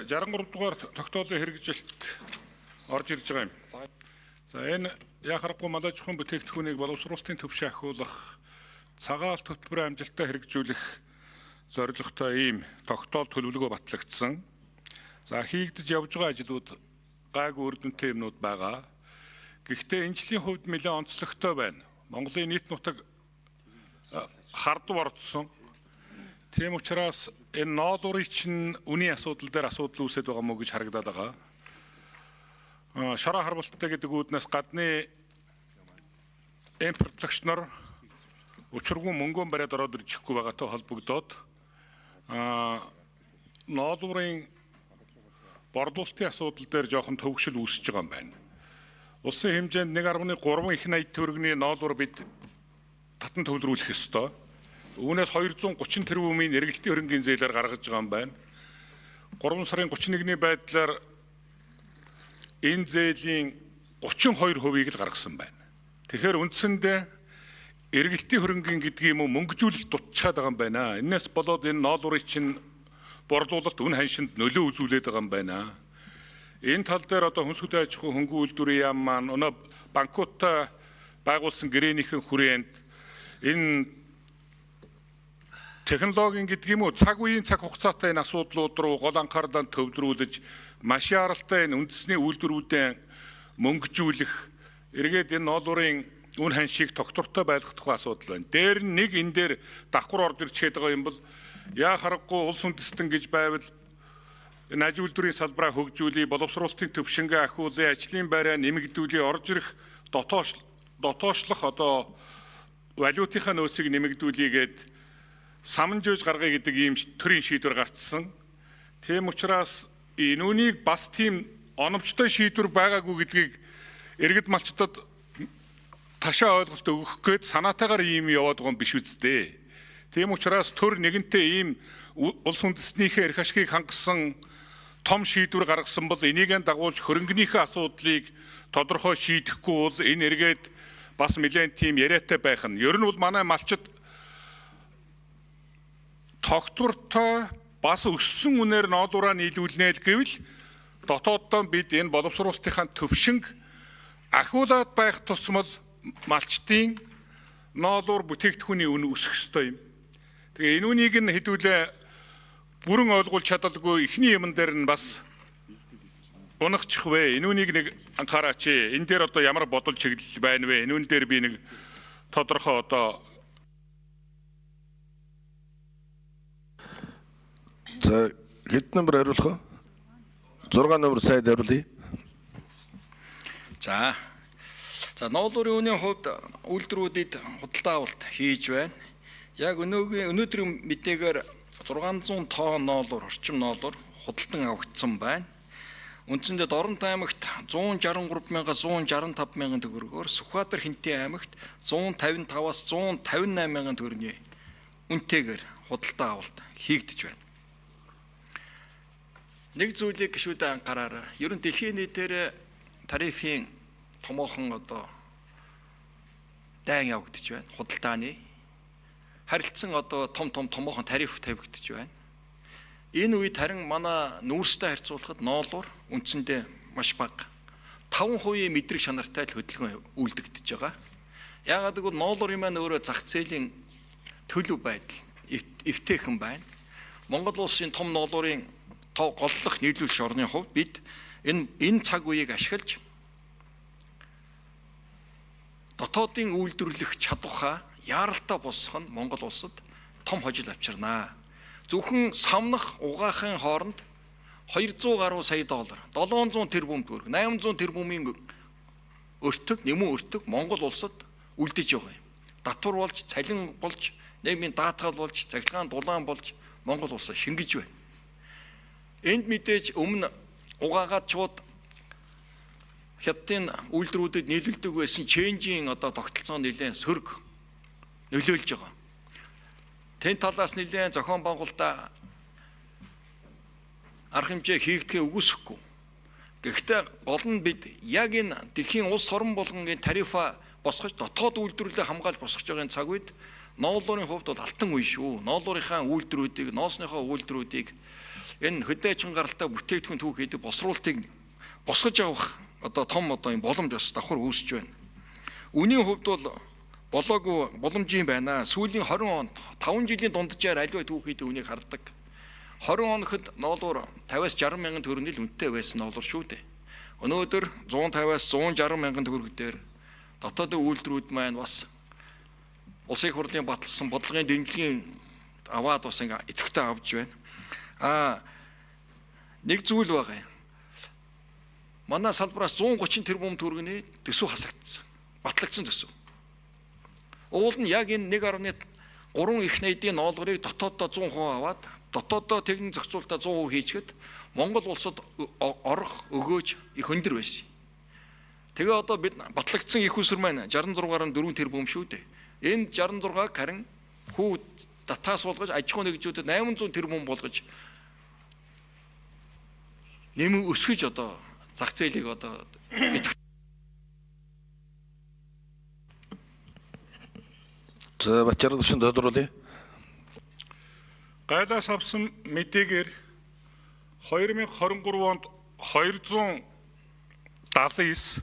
63 дугаар тогтоолын хэрэгжилт орж ирж байгаа юм. За энэ яа харахгүй малажхан бүтээгдэхүүнийг боловсруулалтын төвшин ахиулах, цагаал хөтөлбөрийн амжилттай хэрэгжүүлэх зорилготой ийм тогтоол төлөвлөгөө батлагдсан. За хийгдэж явж байгаа ажлууд гайгүй үр дүнтэй юмнууд байгаа. Гэхдээ энэ жилийн хувьд нэлээд онцлогтой байна. Монголын нийт нутаг хардв орцсон. Тийм учраас энэ ноолуурын чинь үнийн асуудал дээр асуудал үүсэж байгаа мó гэж харагдаад байгаа. Шороо харвалттай гэдэг үүднээс гадны импортлогчнор учиргүй мөнгөөн бариад ороод ирэхгүй байгаатай холбогдоод ноолуурын борлуулалтын асуудал дээр жоохон төвөгшил үүсэж байгаа юм байна. Улсын хэмжээнд 1.3 их 80 төгрөгийн ноолуур бид татан төвлөрүүлэх ёстой. Үүнээс 230 тэрбумын эргэлтийн хөрөнгийн зээлээр гаргаж байгаа юм байна. 3 сарын 31-ний байдлаар энэ зээлийн 32%-ийг л гаргасан байна. Тэгэхээр үндсэндээ эргэлтийн хөрөнгийн гэдгийг юм уу мөнгөжүүлэлт дутчихад байгаа юм байна. Энээс болоод энэ ноолуурын чинь борлуулалт үн ханшинд нөлөө үзүүлээд байгаа юм байна. Энэ тал дээр одоо хүнс хөдөө аж ахуй хөнгөн үйлдвэрийн яам маань өнөө банкудтай байгуулсан гэрээнийхэн хүрээнд энэ технологийн гэдэг юм уу цаг үеийн цаг хугацаатай энэ асуудлууд руу гол анхаарлаа төвлөрүүлж маш яралтай энэ үндэсний үйлдвэрүүдэн мөнгөжүүлэх эргээд энэ ноолуурын үн ханшийг тогтвортой байлгах асуудал байна. Дээр нь нэг энэ дээр давхар орж ирчээд байгаа юм бол яа харахгүй улс үндэстэн гэж байвал энэ аж үйлдвэрийн салбараа хөгжүүлэх, боловсруулалтын төвшингээ ахиулах, ажлын байраа нэмэгдүүлэх, орж ирэх дотоошлох одоо валютынхаа нөөцийг нэмэгдүүлээгээд самжиж гаргая гэдэг ийм төрлийн шийдвэр гарцсан. Тийм учраас энэ үнийг бас тийм оновчтой шийдвэр байгаагүй гэдгийг иргэд малчдад ташаа ойлголт өгөх гээд санаатаагаар ийм яваад байгаа юм биш үсттэй. Тийм учраас төр нэгэнтээ ийм улс үндэстнийхээ эрх ашгийг хангасан том шийдвэр гаргасан бол энийг дагуулж хөрөнгөнийхөө асуудлыг тодорхой шийдэхгүй бол энэ эргээд бас нэлээд тийм яриатай байх нь. Ер нь бол манай малчид тогтвортой бас өссөн үнээр ноолуураа нийлүүлнэ гэвэл дотооддоо бид энэ боловсруулалтынхаа төвшинг ахиулаад байх тусмал малчдын ноолуур бүтээгдэхүүний үн өсөх ёстой юм. Тэгээ энэ үнийг нь хэдүүлээ бүрэн ойлгуулж чадалгүй ихний юм дээр нь бас унахчих вэ. Энэ үнийг нэг анхаараач. Энэ дээр одоо ямар бодол чиглэл байна вэ? Энэ үн дээр би нэг тодорхой одоо за хэд номер хариулах вэ? 6 номер сайд хариулъя. За ноолуурын үнийн хувьд үйлдвэрүүдэд худалдаа авалт хийж байна. Яг өнөөдрийн мэдээгээр 600 тонн ноолуур, орчим ноолуур худалдан авагдсан байна. Үндсэндээ Дорнот аймагт 163,165 мянган төгрөгөөр, Сүхбаатар Хинтээ аймагт 155-аас 158 мянган төгрөгийн үнэтэйгээр худалдаа авалт хийгдэж байна. Нэг зүйлийг гишүүдээ анхаараарай. Ер нь дэлхийн нийтээр тарифын томоохон одоо дайн явагдаж байна. Худалдааны харилцан одоо томоохон тариф тавигдаж байна. Энэ үед харин манай нүүрстэй харьцуулахад ноолуур үндсэндээ маш бага. 5% мэдрэг шанартай л хөдөлгөөн үйлдэгдэж байгаа. Яагаад гэвэл ноолуурын маань өөрөө зах зээлийн төлөв байдал эвтэйхэн байна. Монгол улсын том ноолуурын голлох нийлүүлэгч орны хувьд бид энэ цаг үеийг ашиглаж дотоодын үйлдвэрлэх чадвараа яаралтай босгох нь Монгол улсад том хожил авчирнаа. Зөвхөн самнах угаахын хооронд 200 гаруй сая доллар, 700 тэрбум төгрөг, 800 тэрбумын өртөг, нэмэн өртөг Монгол улсад үлдэж байгаа юм. Татвар болж, цалин болж, нийгмийн даатгал болж, цахилгаан дулаан болж Монгол улсаа шингэж байна. Энд мэдээж өмнө угаагаад шууд хятадын үйлдвэрүүдэд нийлүүлдэг байсан ченжийн одоо тогтолцоо нэлээд сөрөг нөлөөлж байгаа. Тэн талаас нэлээд зохион байгуулалтаа арга хэмжээ хийгдэхээ үгүйсэхгүй. Гэхдээ гол нь бид яг энэ дэлхийн улс орн болгонгийн тарифа босгож дотоод үйлдвэрлэлээ хамгаалж босгож байгаа цаг үед ноолуурын хувьд бол алтан үе шүү. Ноолуурынхаа үйлдвэрүүдийг, ноосныхоо үйлдвэрүүдийг энэ хөдөө аж ахуйн гаралтай бүтээгдэхүүн түүх хийдэг боловсруулалтыг босгож авах том юм боломж бас давхар үүсэж байна. Үнийн хувьд бол болоогүй боломжийн байна. Сүүлийн 20 онд 5 жилийн дунджаар аливаа түүх хийдэг үнийг хардаг. 20 онооход ноолуур 50-60 мянган төгрөгийн л үнэтэй байсан ноолуур шүү дээ. Өнөөдөр 150-аас 160 мянган төгрөг дээр дотоодын үйлдвэрүүд маань бас улсын их хурлын баталсан бодлогын дэмжлэгийн аваад бас ингээ идэвхтэй авч байна. Нэг зүйл байгаа юм. Манай салбараас 130 тэрбум төгрөгийн төсөв хасагдсан. Батлагдсан төсөв. Уул нь яг энэ 1.3 их найдын ноолгорыг дотооддоо 100% аваад дотооддоо техник зохицуулалтаа 100% хийчихэд Монгол улсад орох өгөөж их өндөр байсан. Тэгээ одоо бид батлагдсан их усэр маань 66.4 тэрбум шүү дээ. Энэ 66-г харин хүү татаас болгож аж ахуйн нэгжүүдэд 800 тэрбум болгож нэмэн өсгөж одоо зах зээлийг одоо За Бачаргал шин тодруулъя. Гайлаас авсан мэдээгээр 2023 онд 279,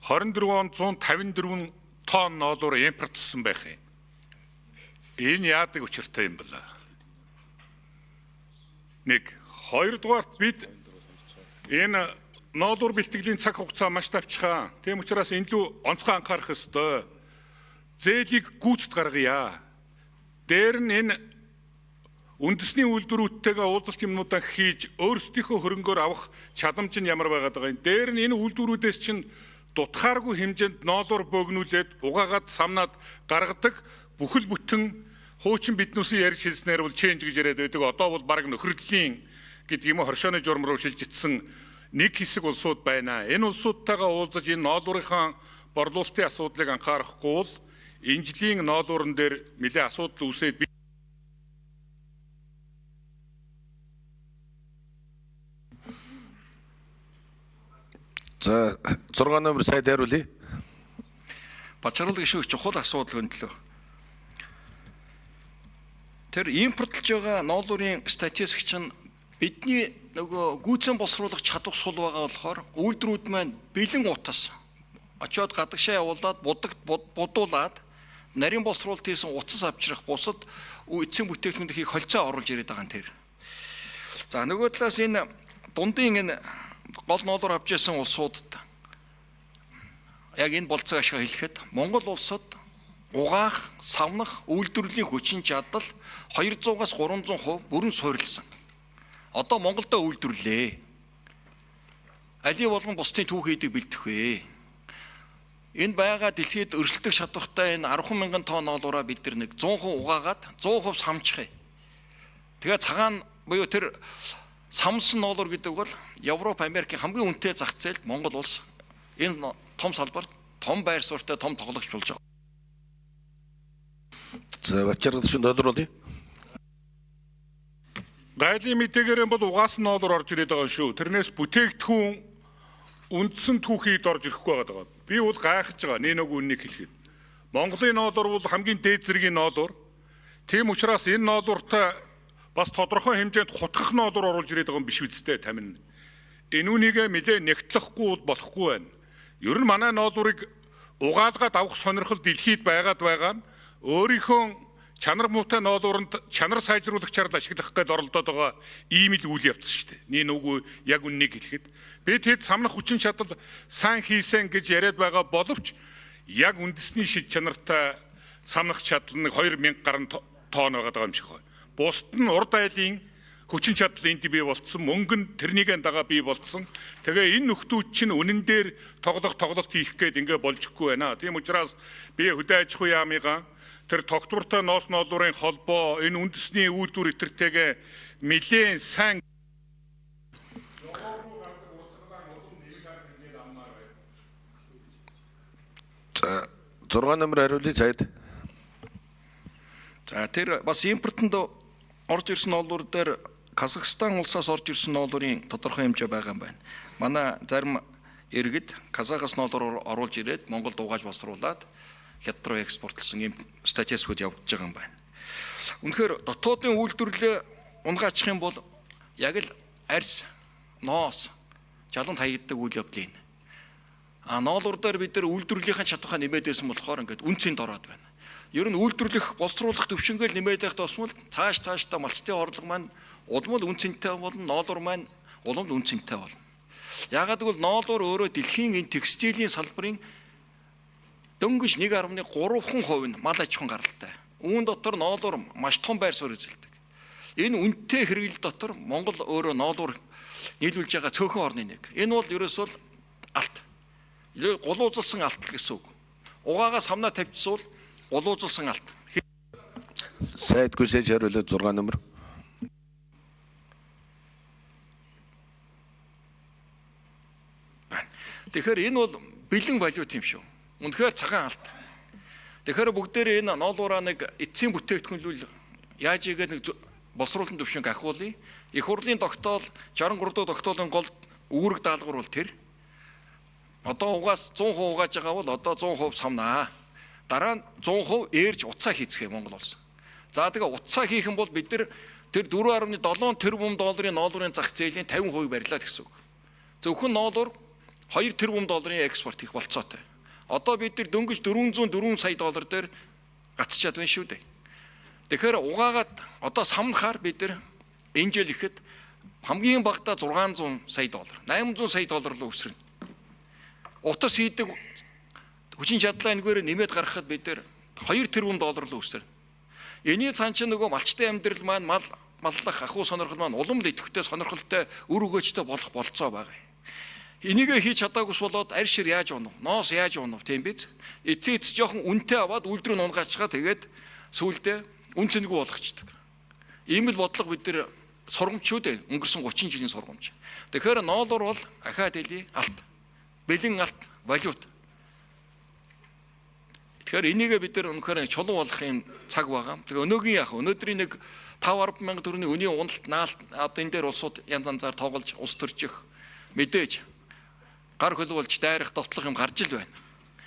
24 онд 154 тонн ноолуур импортлсон байх юм. Энэ яадаг учиртай юм бэлээ. Нэг, хоёрдугаарт бид энэ ноолуур бэлтгэлийн цаг хугацаа маш давчхан. Тийм учраас энэ лүү онцгой анхаарах ёстой. Зээлийг гүйцэд гаргая. Дээр нь энэ үндэсний үйлдвэрүүдтэйгээ уулзалт юмнуудаа хийж өөрсдийнхөө хөрөнгөөр авах чадамж нь ямар байгаад байгаа юм. Дээр нь энэ үйлдвэрүүдээс чинь дутхааргүй хэмжээнд ноолуур бөөгнүүлээд угаагаад самнаад гаргадаг бүхэл бүтэн хуучин биднүүсийн ярьж хэлснээр бол ченж гэж яриад байдаг. Одоо бол баг нөхрөдлийн гэдэг юм хоршооны журам руу шилжигдсэн нэг хэсэг улсууд байна. Энэ улсуудтайгаа уулзаж энэ ноолуурынхаа борлуулалтын асуудлыг анхаарахгүй бол энэ жилийн ноолуурн дээр нэлээд асуудал үүсээд За 6 номер сайд хариулъя. Бачаргал гишүүн чухал асуудал хөндлөө. Тэр импортлж байгаа ноолуурын статистик чинь бидний нөгөө гүйцэн боловсруулах чадвар сул байгаа болохоор үйлдвэрүүд маань бэлэн утас очиод гадагшаа явуулаад будуулаад нарийн боловсруулалт хийсэн утас авчрах бусад эцсийн бүтээгдэхүүнийг холцоо оруулж ирээд байгаа юм тэр. За нөгөө талаас энэ дундын энэ гол ноолуур авч ясан улсуудад яг энэ болцоо ашиг хэлэхэд Монгол улсад угаах, савнах, үйлдвэрлэлийн хүчин чадал 200-аас 300% бүрэн суурилсан. Одоо Монголдо үйлдвэрлээ. Али болгон бусдын түүх хийдэг бэлдэх вэ? Энэ байгаа дэлхийд өрсөлдөх шатвартай энэ 10,000 тонн ноолуураа бид нэг 100% угаагаад 100% самжих. Тэгээ цагаан буюу тэр самсан ноолуур гэдэг бол Европ, Америкийн хамгийн үнэтэй зах зээлд Монгол улс энэ том салбарт том байр суурьтай том тоглогч болж байгаа. За Бачаргал шин тодруулъя. гайлын мэдээгээр бол угаасан ноолуур орж ирээд байгаа шүү. Тэрнээс бүтээгдэхүүн үндсэн түүхийд орж ирэхгүй байгаа. Би бол гайхаж байгаа. Нэг үннийг хэлэхэд. Монголын ноолуур бол хамгийн дээд зэргийн ноолуур. Тийм учраас энэ ноолууртай бас тодорхой хэмжээнд хутгах ноолуур оруулж ирээд байгаа юм биш үстэй тамин. Энэ үнийгээ нэлээ нэгтлэхгүй болохгүй байна. Ер нь манай ноолуурыг угаалгаад авах сонирхол дэлхийд байгаа нь өөрийнхөө чанар муутай ноолууранд чанар сайжруулагчаар ашиглах гээд оролдоод байгаа ийм л үйл явц шүү дээ. Нүггүй яг үннийг хэлэхэд би тэд самнах хүчин чадал сайн хийсэн гэж яриад байгаа боловч яг үндэсний шид чанартай самнах чадал нэг 2000 гаруй тонн байгаа юм шиг байна. Бусд нь урд айлын хүчин чадал энд бий болцсон, мөнгө нь тэрнийгээ дагаа бий болцсон. Тэгээ энэ нөхдүүд чинь үнэн дээр тоглолт хийх гээд ингээ болж ихгүй байна. Тийм учраас би хөдөө аж ахуйн яамыгаа тэр тогтвортой ноос ноолуурын холбоо энэ үндэсний үйлдвэр итэртэйгээ нэлээд сайн За 6 номер хариулъя сайд. За тэр бас импортонд орж ирсэн ноолуур дээр Казахстан улсаас орж ирсэн ноолуурын тодорхой хэмжээ байгаа юм байна. Манай зарим иргэд Казахаас ноолуур оруулж ирээд Монголд угааж боловсруулад хятад руу экспортлсон ийм статистикуд явагдаж байгаа юм байна. Үнэхээр дотоодын үйлдвэрлэлээ унгаачих юм бол яг л арьс, ноос, жалант хаягддаг үйл явдлын. Ноолуур дээр бид нар үйлдвэрлэлийн чадвараа нэмээд байсан болохоор ингээд үнцэнд ороод байна. Ер нь үйлдвэрлэх, боловсруулах төвшингээл нэмээд байх тусмал цаашдаа малчтын орлого маань улам л үнцэнтэй болно, ноолуур маань улам л үнцэнтэй болно. Яагаад гэвэл ноолуур өөрөө дэлхийн энэ текстилийн салбарын дөнгөж 1.3% нь мал аж ахуйн гаралтай. Үүн дотор ноолуур маш том байр суурь эзэлдэг. Энэ үнэтэй хэрэглэл дотор Монгол өөрөө ноолуур нийлүүлж байгаа цөөхөн орны нэг. Энэ бол ерөөсөө алт. Гулуузалсан алт гэсэн үг. Угаагаа самнаа тавьчихвал гулуузалсан алт. Сайд гүсэж хариулаад 6 номер. Тэгэхээр энэ бол бэлэн валют юм шүү. Үнэхээр цагаан алт. Тэгэхээр бүгдээрээ энэ ноолуураа нэг эцсийн бүтээгдэхүүнлүүл яаж игээд нэг боловсруулалтын төвшинг ахиулъя. Их хурлын тогтоол 63 дахь тогтоолын гол үүрэг даалгавар бол тэр. Одоо угаас 100% угааж байгаа бол одоо 100% самнаа. Дараа нь 100% ээрж утсаа хийцгээе Монгол улс. За тэгээ утсаа хийх юм бол бид нар тэр 4.7 тэрбум долларын ноолуурын зах зээлийн 50% барилаад гэсэн үг. Зөвхөн ноолуур 2 тэрбум долларын экспорт хийх болцоотой. Одоо бид нар дөнгөж 404 сая доллар дээр гацчаад байна шүү дээ. Тэгэхээр угаагаад одоо самнахаар бид нар энэ жил ихэд хамгийн багадаа 600 сая доллар, 800 сая доллар руу өсрөнө. Утас хийдэг хүчин чадлаа энэгээр нэмээд гаргахад бид нар 2 тэрбум доллар руу өсрөнө. Эний цаан чинь нөгөө малчтай амьдрал маань маллах ахуй сонирхол маань улам л идэвхтэй сонирхолтой өр өгөөжтэй болох болцоо байгаа. Энийг хийж чадаагүйс болоод арь шир яаж унав? Ноос яаж унав? Тийм биз? Эцээц жоохон үнэтэй аваад үйлдвэр нь унгаачгаа тэгээд сүүлдээ үн цэнэгүй болгочдөг. Ийм л бодлого бид нар сургамж шүү дээ. Өнгөрсөн 30 жилийн сургамж. Тэгэхээр ноолуур бол ахаад хэлий алт. Бэлэн алт, валют. Тэгэхээр энийг бид нар өнөхөр чулуу болох юм цаг байгаа. Тэгээ өнөөгийн яах вэ? Өнөөдрийн нэг 5-10 мянган төгрөгийн үнийн уналт наалт одоо энэ дээр улсууд янз янзаар тоглож улс төрчих мэдээж гар хөлөвлж дайрах довтлох юм гарч ил байна.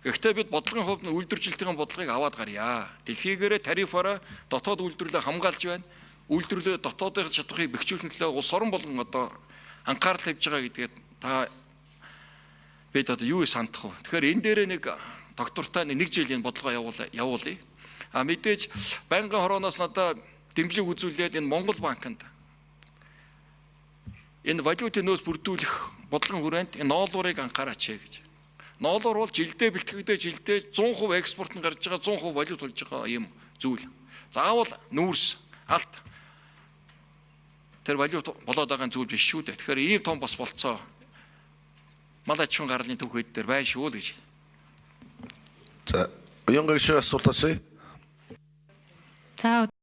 Гэхдээ бид бодлогын хувьд нь үйлдвэржилтийн бодлогыг аваад гарья. Дэлхийгээрээ тарифаараа дотоод үйлдвэрлэлээ хамгаалж байна. Үйлдвэрлэлээ дотоодын чадварыг бэхжүүлэх төлөө улс орон болгон одоо анхаарал тавьж байгаа гэдгээд та бид одоо юу сандах вэ? Тэгэхээр энэ дээр нэг доктортай нэг жилийн бодлого явуулъя. Мэдээж байнгын хорооноос надад дэмжлэг үзүүлээд энэ Монгол банкнд энэ валютын нөөц бүрдүүлэх бодлогын хүрээнд энэ ноолуурыг анхаараач гэж. Ноолуур бол жилдээ бэлтгэгдээ жилдээ 100% экспорт нь гарч байгаа 100% валют болж байгаа юм зүйл. Заавал нүүрс алт тэр валют болоод байгаа зүйл биш шүү дээ. Тэгэхээр ийм том бас болцоо мал аж ахуйн гаралын төвхөд дээр байна шүү л гэж. За, уянга гişэ асуулт асууя. За